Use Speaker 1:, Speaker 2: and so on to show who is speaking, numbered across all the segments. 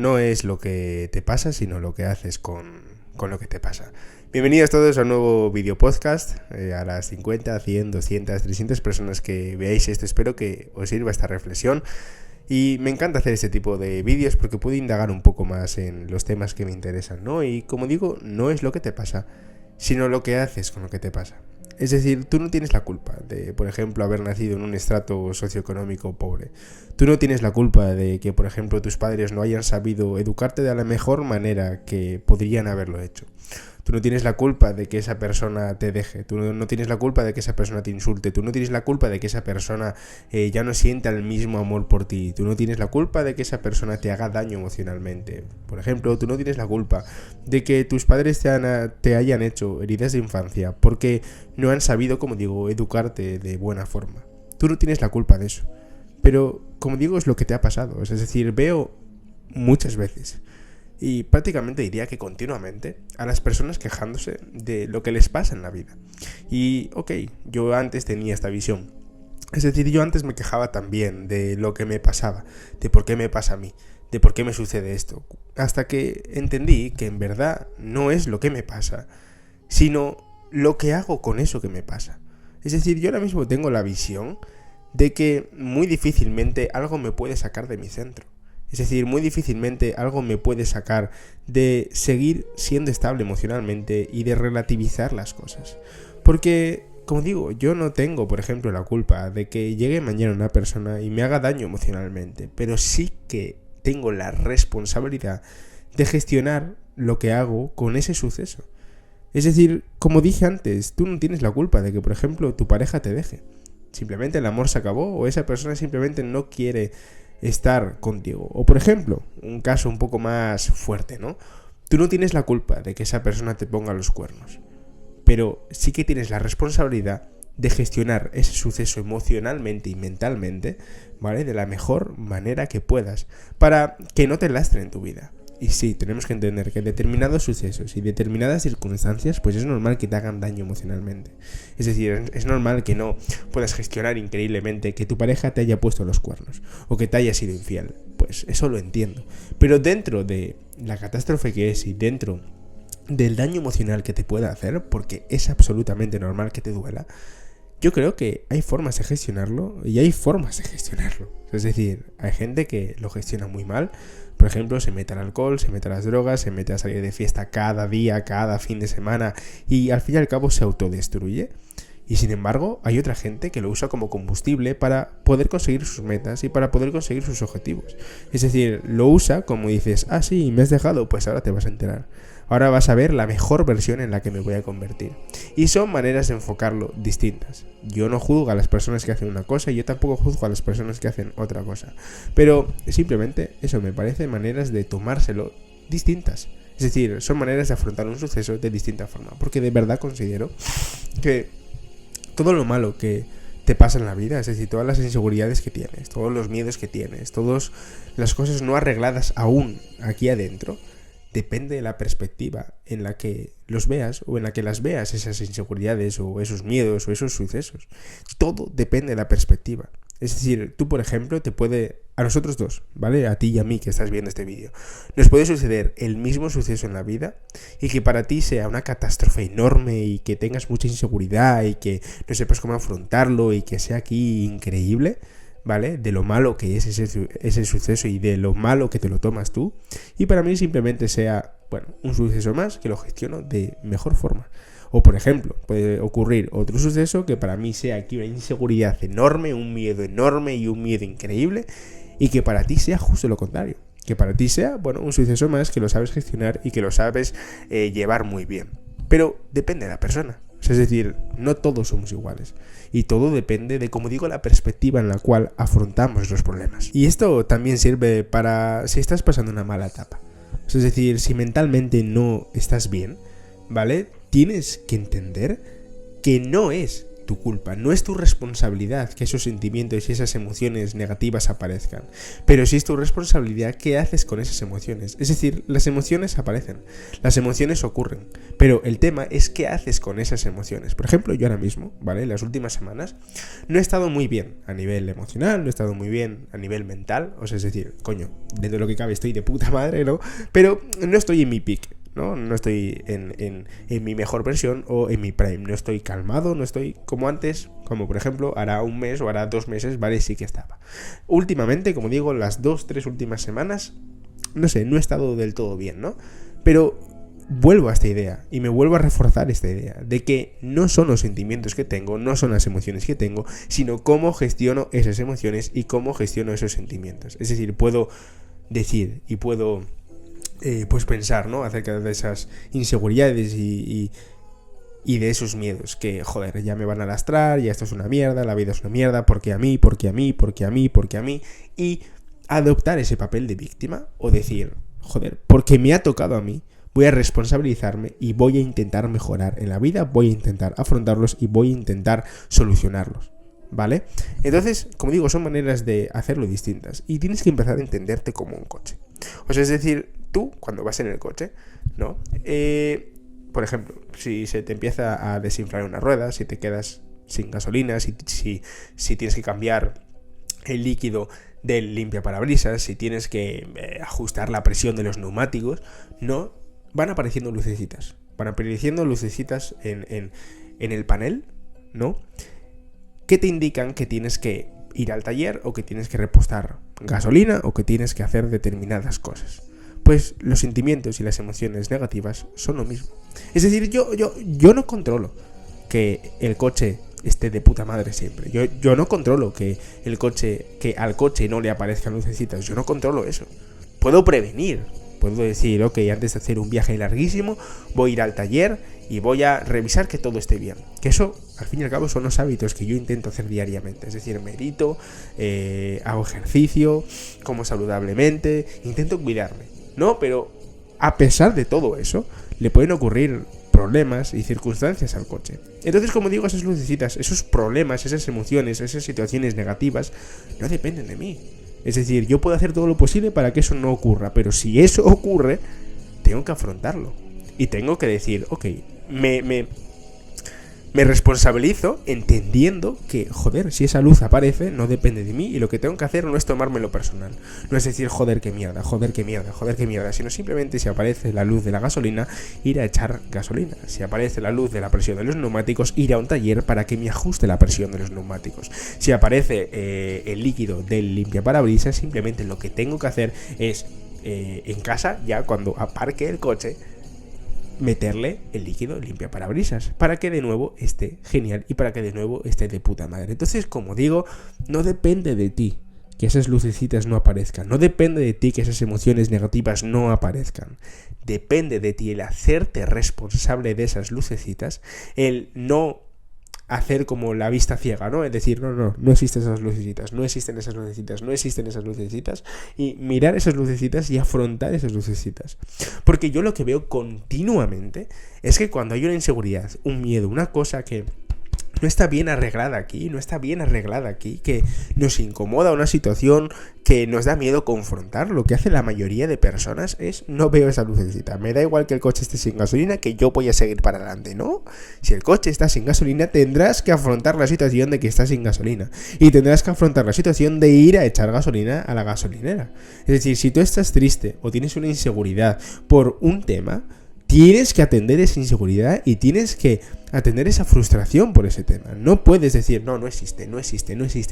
Speaker 1: no es lo que te pasa, sino lo que haces con lo que te pasa. Bienvenidos todos a un nuevo video podcast, a las 50, 100, 200, 300 personas que veáis esto. Espero que os sirva esta reflexión. Y me encanta hacer este tipo de vídeos porque puedo indagar un poco más en los temas que me interesan, ¿no? Y como digo, no es lo que te pasa, sino lo que haces con lo que te pasa. Es decir, tú no tienes la culpa de, por ejemplo, haber nacido en un estrato socioeconómico pobre. Tú no tienes la culpa de que, por ejemplo, tus padres no hayan sabido educarte de la mejor manera que podrían haberlo hecho. Tú no tienes la culpa de que esa persona te deje, tú no tienes la culpa de que esa persona te insulte, tú no tienes la culpa de que esa persona ya no sienta el mismo amor por ti, tú no tienes la culpa de que esa persona te haga daño emocionalmente. Por ejemplo, tú no tienes la culpa de que tus padres te hayan hecho heridas de infancia porque no han sabido, como digo, educarte de buena forma. Tú no tienes la culpa de eso, pero como digo, es lo que te ha pasado. Es decir, veo muchas veces y prácticamente diría que continuamente a las personas quejándose de lo que les pasa en la vida. Y ok, yo antes tenía esta visión. Es decir, yo antes me quejaba también de lo que me pasaba, de por qué me pasa a mí, de por qué me sucede esto. Hasta que entendí que en verdad no es lo que me pasa, sino lo que hago con eso que me pasa. Es decir, yo ahora mismo tengo la visión de que muy difícilmente algo me puede sacar de mi centro. Es decir, muy difícilmente algo me puede sacar de seguir siendo estable emocionalmente y de relativizar las cosas. Porque, como digo, yo no tengo, por ejemplo, la culpa de que llegue mañana una persona y me haga daño emocionalmente, pero sí que tengo la responsabilidad de gestionar lo que hago con ese suceso. Es decir, como dije antes, tú no tienes la culpa de que, por ejemplo, tu pareja te deje. Simplemente el amor se acabó o esa persona simplemente no quiere estar contigo. O por ejemplo, un caso un poco más fuerte, ¿no? Tú no tienes la culpa de que esa persona te ponga los cuernos, pero sí que tienes la responsabilidad de gestionar ese suceso emocionalmente y mentalmente, ¿vale? De la mejor manera que puedas, para que no te lastre en tu vida. Y sí, tenemos que entender que determinados sucesos y determinadas circunstancias, pues es normal que te hagan daño emocionalmente. Es decir, es normal que no puedas gestionar increíblemente que tu pareja te haya puesto los cuernos o que te haya sido infiel. Pues eso lo entiendo. Pero dentro de la catástrofe que es y dentro del daño emocional que te pueda hacer, porque es absolutamente normal que te duela, yo creo que hay formas de gestionarlo y hay formas de gestionarlo. Es decir, hay gente que lo gestiona muy mal. Por ejemplo, se mete al alcohol, se mete a las drogas, se mete a salir de fiesta cada día, cada fin de semana y al fin y al cabo se autodestruye. Y sin embargo, hay otra gente que lo usa como combustible para poder conseguir sus metas y para poder conseguir sus objetivos. Es decir, lo usa como dices, ah sí, me has dejado, pues ahora te vas a enterar. Ahora vas a ver la mejor versión en la que me voy a convertir. Y son maneras de enfocarlo distintas. Yo no juzgo a las personas que hacen una cosa y yo tampoco juzgo a las personas que hacen otra cosa. Pero simplemente eso me parece maneras de tomárselo distintas. Es decir, son maneras de afrontar un suceso de distinta forma. Porque de verdad considero que todo lo malo que te pasa en la vida, es decir, todas las inseguridades que tienes, todos los miedos que tienes, todas las cosas no arregladas aún aquí adentro, depende de la perspectiva en la que los veas o en la que las veas, esas inseguridades o esos miedos o esos sucesos. Todo depende de la perspectiva. Es decir, tú, por ejemplo, a nosotros dos, ¿vale? A ti y a mí que estás viendo este vídeo, nos puede suceder el mismo suceso en la vida y que para ti sea una catástrofe enorme y que tengas mucha inseguridad y que no sepas cómo afrontarlo y que sea aquí increíble, ¿vale? De lo malo que es ese suceso y de lo malo que te lo tomas tú. Y para mí simplemente sea, bueno, un suceso más que lo gestiono de mejor forma. O por ejemplo, puede ocurrir otro suceso que para mí sea aquí una inseguridad enorme, un miedo enorme y un miedo increíble, y que para ti sea justo lo contrario. Que para ti sea, bueno, un suceso más que lo sabes gestionar y que lo sabes llevar muy bien. Pero depende de la persona. Es decir, no todos somos iguales. Y todo depende de, como digo, la perspectiva en la cual afrontamos los problemas. Y esto también sirve para si estás pasando una mala etapa. Es decir, si mentalmente no estás bien, ¿vale? Tienes que entender que no es tu culpa, no es tu responsabilidad que esos sentimientos y esas emociones negativas aparezcan, pero sí es tu responsabilidad qué haces con esas emociones. Es decir, las emociones aparecen, las emociones ocurren, pero el tema es qué haces con esas emociones. Por ejemplo, yo ahora mismo, ¿vale? Las últimas semanas no he estado muy bien a nivel emocional, no he estado muy bien a nivel mental, o sea, es decir, coño, dentro de lo que cabe estoy de puta madre, ¿no? Pero no estoy en mi peak. No estoy en mi mejor versión o en mi prime. No estoy calmado, no estoy como antes, como por ejemplo hará un mes o hará 2 meses, vale, sí que estaba. Últimamente, como digo, las 2-3 últimas semanas, no sé, no he estado del todo bien, ¿no? Pero vuelvo a esta idea y me vuelvo a reforzar esta idea de que no son los sentimientos que tengo, no son las emociones que tengo, sino cómo gestiono esas emociones y cómo gestiono esos sentimientos. Es decir, puedo decir y puedo pues pensar, ¿no? Acerca de esas inseguridades y de esos miedos que, joder, ya me van a lastrar, ya esto es una mierda, la vida es una mierda, porque a mí, y adoptar ese papel de víctima o decir, joder, porque me ha tocado a mí, voy a responsabilizarme y voy a intentar mejorar en la vida, voy a intentar afrontarlos y voy a intentar solucionarlos, ¿vale? Entonces, como digo, son maneras de hacerlo distintas y tienes que empezar a entenderte como un coche. O sea, es decir, tú cuando vas en el coche, ¿no? Por ejemplo, si se te empieza a desinflar una rueda, si te quedas sin gasolina, si tienes que cambiar el líquido del limpiaparabrisas, si tienes que ajustar la presión de los neumáticos, ¿no? Van apareciendo lucecitas. En el panel, ¿no? Que te indican que tienes que ir al taller o que tienes que repostar gasolina o que tienes que hacer determinadas cosas. Pues los sentimientos y las emociones negativas son lo mismo. Es decir, yo no controlo que el coche esté de puta madre siempre. Yo no controlo que al coche no le aparezcan lucecitas. Yo no controlo eso. Puedo prevenir. Puedo decir, ok, antes de hacer un viaje larguísimo, voy a ir al taller y voy a revisar que todo esté bien. Que eso, al fin y al cabo, son los hábitos que yo intento hacer diariamente. Es decir, medito, hago ejercicio, como saludablemente, intento cuidarme, ¿no? Pero a pesar de todo eso, le pueden ocurrir problemas y circunstancias al coche. Entonces, como digo, esas lucecitas, esos problemas, esas emociones, esas situaciones negativas, no dependen de mí. Es decir, yo puedo hacer todo lo posible para que eso no ocurra, pero si eso ocurre, tengo que afrontarlo. Y tengo que decir, ok, me responsabilizo entendiendo que, joder, si esa luz aparece, no depende de mí y lo que tengo que hacer no es tomármelo personal. No es decir, joder, qué mierda, sino simplemente si aparece la luz de la gasolina, ir a echar gasolina. Si aparece la luz de la presión de los neumáticos, ir a un taller para que me ajuste la presión de los neumáticos. Si aparece el líquido del limpiaparabrisas, simplemente lo que tengo que hacer es, en casa, ya cuando aparque el coche, meterle el líquido limpiaparabrisas para que de nuevo esté genial y para que de nuevo esté de puta madre. Entonces, como digo, no depende de ti que esas lucecitas no aparezcan, no depende de ti que esas emociones negativas no aparezcan, depende de ti el hacerte responsable de esas lucecitas, el no hacer como la vista ciega, ¿no? Es decir, no existen esas lucecitas, no existen esas lucecitas, y mirar esas lucecitas y afrontar esas lucecitas. Porque yo lo que veo continuamente es que cuando hay una inseguridad, un miedo, una cosa que no está bien arreglada aquí, que nos incomoda una situación que nos da miedo confrontar, lo que hace la mayoría de personas es, no veo esa lucecita, me da igual que el coche esté sin gasolina, que yo voy a seguir para adelante, ¿no? Si el coche está sin gasolina, tendrás que afrontar la situación de que está sin gasolina, y tendrás que afrontar la situación de ir a echar gasolina a la gasolinera. Es decir, si tú estás triste o tienes una inseguridad por un tema, tienes que atender esa inseguridad y tienes que atender esa frustración por ese tema. No puedes decir, no existe,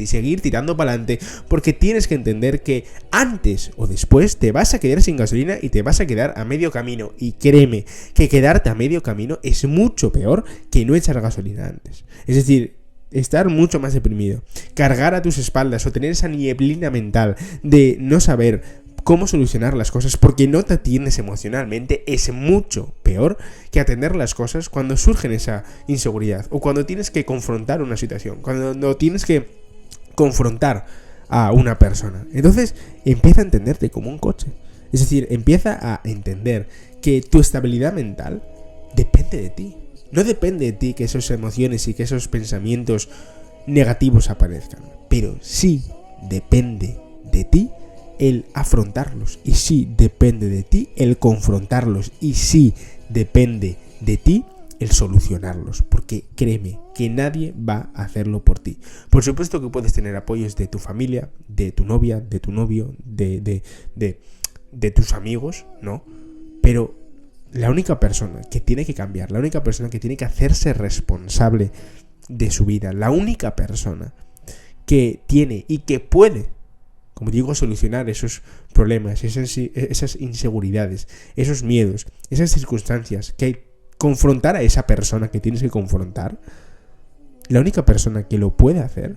Speaker 1: y seguir tirando para adelante, porque tienes que entender que antes o después te vas a quedar sin gasolina y te vas a quedar a medio camino. Y créeme, que quedarte a medio camino es mucho peor que no echar gasolina antes. Es decir, estar mucho más deprimido, cargar a tus espaldas o tener esa nieblina mental de no saber cómo solucionar las cosas porque no te atiendes emocionalmente, es mucho peor que atender las cosas cuando surgen esa inseguridad o cuando tienes que confrontar una situación, cuando tienes que confrontar a una persona. Entonces empieza a entenderte como un coche, es decir, empieza a entender que tu estabilidad mental depende de ti. No depende de ti que esas emociones y que esos pensamientos negativos aparezcan, pero sí depende de ti el afrontarlos, y sí depende de ti el confrontarlos, y sí depende de ti el solucionarlos, porque créeme que nadie va a hacerlo por ti. Por supuesto que puedes tener apoyos de tu familia, de tu novia, de tu novio, de tus amigos, ¿no? Pero la única persona que tiene que cambiar, la única persona que tiene que hacerse responsable de su vida, la única persona que tiene y que puede, como digo, solucionar esos problemas, esas inseguridades, esos miedos, esas circunstancias, que confrontar a esa persona que tienes que confrontar, la única persona que lo puede hacer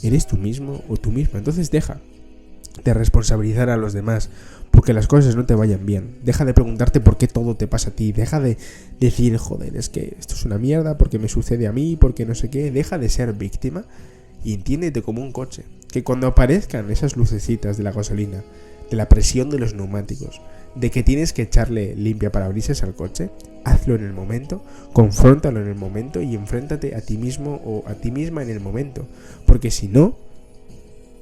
Speaker 1: eres tú mismo o tú misma. Entonces deja de responsabilizar a los demás porque las cosas no te vayan bien. Deja de preguntarte por qué todo te pasa a ti. Deja de decir, joder, es que esto es una mierda porque me sucede a mí, porque no sé qué. Deja de ser víctima y entiéndete como un coche. Que cuando aparezcan esas lucecitas de la gasolina, de la presión de los neumáticos, de que tienes que echarle limpia parabrisas al coche, hazlo en el momento, confróntalo en el momento y enfréntate a ti mismo o a ti misma en el momento. Porque si no,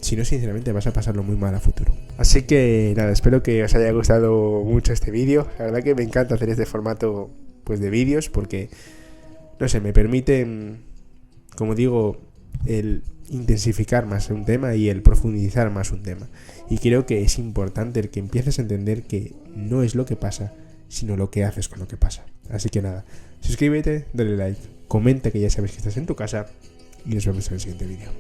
Speaker 1: sinceramente vas a pasarlo muy mal a futuro. Así que nada, espero que os haya gustado mucho este vídeo. La verdad que me encanta hacer este formato pues de vídeos porque, no sé, me permite, como digo, el intensificar más un tema y el profundizar más un tema. Y creo que es importante el que empieces a entender que no es lo que pasa, sino lo que haces con lo que pasa. Así que nada, suscríbete, dale like, comenta que ya sabes que estás en tu casa y nos vemos en el siguiente vídeo.